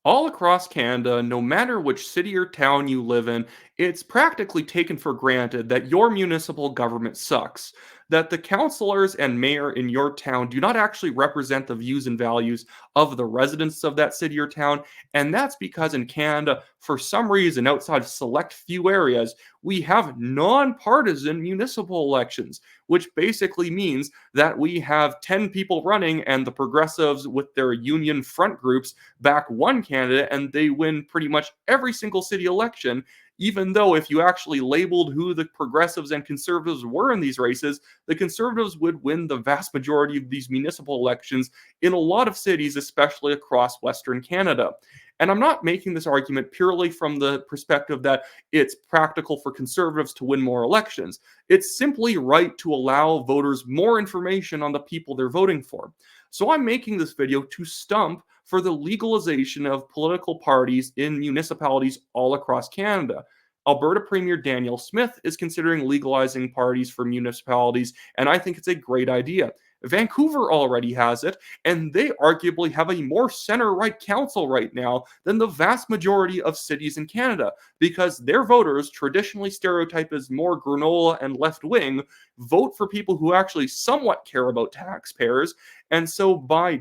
All across Canada, no matter which city or town you live in, it's practically taken for granted that your municipal government sucks. That the councillors and mayor in your town do not actually represent the views and values of the residents of that city or town. And that's because in Canada, for some reason, outside of select few areas, we have nonpartisan municipal elections, which basically means that we have 10 people running and the progressives with their union front groups back one candidate and they win pretty much every single city election. Even though, if you actually labeled who the progressives and conservatives were in these races, the conservatives would win the vast majority of these municipal elections in a lot of cities, especially across Western Canada. And I'm not making this argument purely from the perspective that it's practical for conservatives to win more elections. It's simply right to allow voters more information on the people they're voting for. So I'm making this video to stump for the legalization of political parties in municipalities all across Canada. Alberta Premier Danielle Smith is considering legalizing parties for municipalities, and I think it's a great idea. Vancouver already has it, and they arguably have a more center-right council right now than the vast majority of cities in Canada, because their voters, traditionally stereotyped as more granola and left-wing, vote for people who actually somewhat care about taxpayers. And so by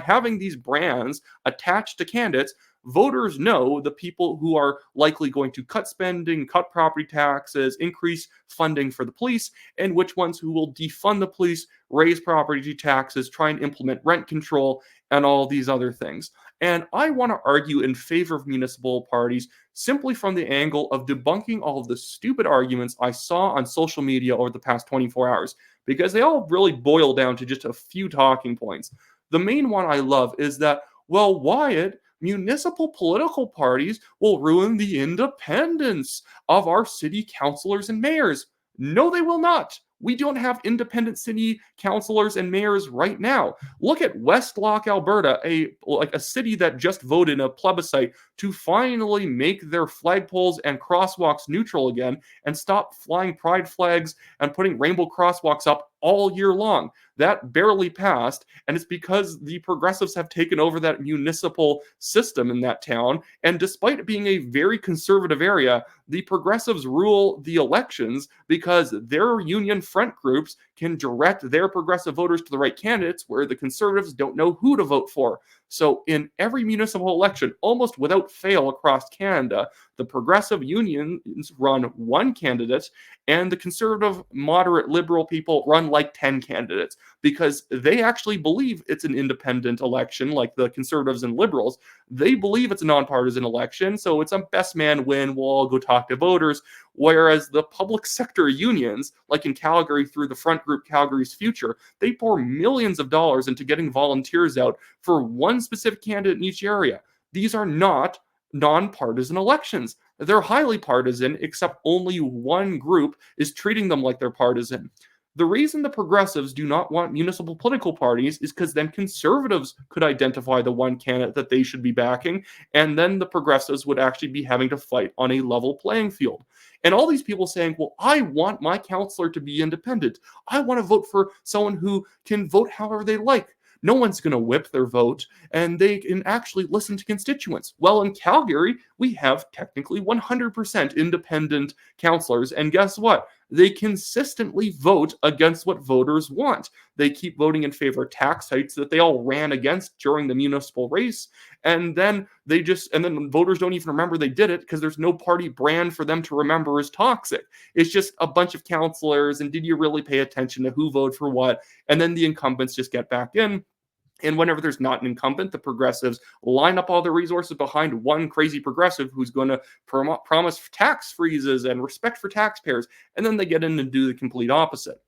having these brands attached to candidates, voters know the people who are likely going to cut spending, cut property taxes, increase funding for the police, and which ones who will defund the police, raise property taxes, try and implement rent control, and all these other things. And I want to argue in favor of municipal parties simply from the angle of debunking all of the stupid arguments I saw on social media over the past 24 hours, because they all really boil down to just a few talking points. The main one I love is that, well, Wyatt, municipal political parties will ruin the independence of our city councilors and mayors. No, they will not. We don't have independent city councilors and mayors right now. Look at Westlock, Alberta, a city that just voted in a plebiscite to finally make their flagpoles and crosswalks neutral again and stop flying pride flags and putting rainbow crosswalks up all year long. That barely passed, and it's because the progressives have taken over that municipal system in that town. And despite it being a very conservative area, the progressives rule the elections because their union front groups can direct their progressive voters to the right candidates, where the conservatives don't know who to vote for. So in every municipal election, almost without fail across Canada, the progressive unions run one candidate, and the conservative, moderate, liberal people run like 10 candidates, because they actually believe it's an independent election, like the conservatives and liberals. They believe it's a nonpartisan election, so it's a best man win, we'll all go talk to voters. Whereas the public sector unions, like in Calgary through the front group Calgary's Future, they pour millions of dollars into getting volunteers out for one specific candidate in each area. These are not nonpartisan elections. They're highly partisan, except only one group is treating them like they're partisan. The reason the progressives do not want municipal political parties is because then conservatives could identify the one candidate that they should be backing, and then the progressives would actually be having to fight on a level playing field. And all these people saying, well, I want my counselor to be independent. I want to vote for someone who can vote however they like. No one's going to whip their vote, and they can actually listen to constituents. Well, in Calgary, we have technically 100% independent councillors, and guess what? They consistently vote against what voters want. They keep voting in favor of tax hikes that they all ran against during the municipal race, and then voters don't even remember they did it because there's no party brand for them to remember as toxic. It's just a bunch of councillors, and did you really pay attention to who voted for what? And then the incumbents just get back in. And whenever there's not an incumbent, the progressives line up all their resources behind one crazy progressive who's going to promise tax freezes and respect for taxpayers. And then they get in and do the complete opposite.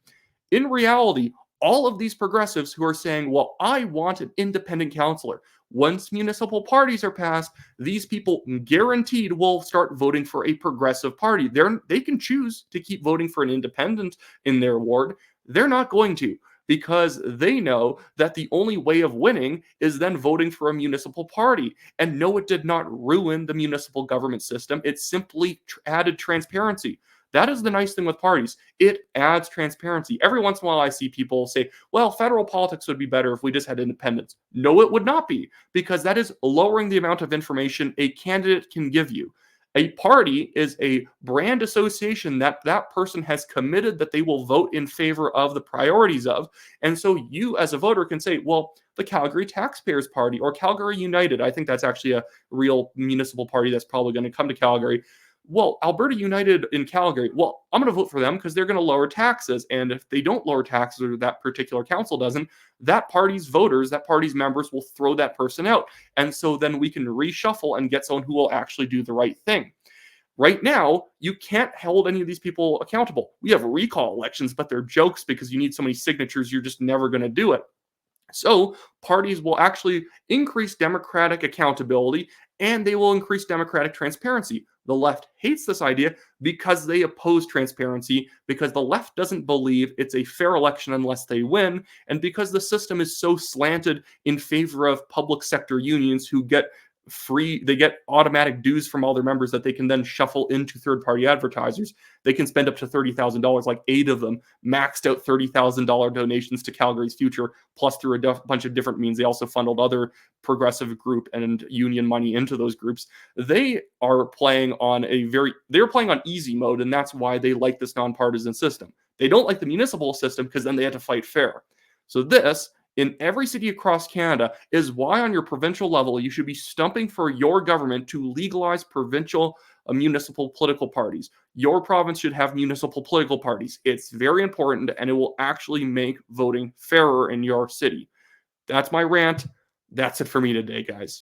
In reality, all of these progressives who are saying, well, I want an independent counselor. Once municipal parties are passed, these people guaranteed will start voting for a progressive party. They can choose to keep voting for an independent in their ward. They're not going to, because they know that the only way of winning is then voting for a municipal party. And no, it did not ruin the municipal government system. It simply added transparency. That is the nice thing with parties. It adds transparency. Every once in a while, I see people say, well, federal politics would be better if we just had independence. No, it would not be, because that is lowering the amount of information a candidate can give you. A party is a brand association that that person has committed that they will vote in favor of the priorities of. And so you as a voter can say, well, the Calgary Taxpayers Party or Calgary United, I think that's actually a real municipal party that's probably going to come to Calgary. Well, Alberta United in Calgary, well, I'm going to vote for them because they're going to lower taxes. And if they don't lower taxes, or that particular council doesn't, that party's voters, that party's members will throw that person out. And so then we can reshuffle and get someone who will actually do the right thing. Right now, you can't hold any of these people accountable. We have recall elections, but they're jokes because you need so many signatures, you're just never going to do it. So parties will actually increase democratic accountability and they will increase democratic transparency. The left hates this idea because they oppose transparency, because the left doesn't believe it's a fair election unless they win, and because the system is so slanted in favor of public sector unions who get they get automatic dues from all their members that they can then shuffle into third-party advertisers. They can spend up to $30,000, like 8 of them, maxed out $30,000 donations to Calgary's future, plus through a bunch of different means. They also funneled other progressive group and union money into those groups. They are playing on they're playing on easy mode, and that's why they like this nonpartisan system. They don't like the municipal system because then they have to fight fair. So this, in every city across Canada, is why on your provincial level you should be stumping for your government to legalize provincial municipal political parties. Your province should have municipal political parties. It's very important, and it will actually make voting fairer in your city. That's my rant. That's it for me today, guys.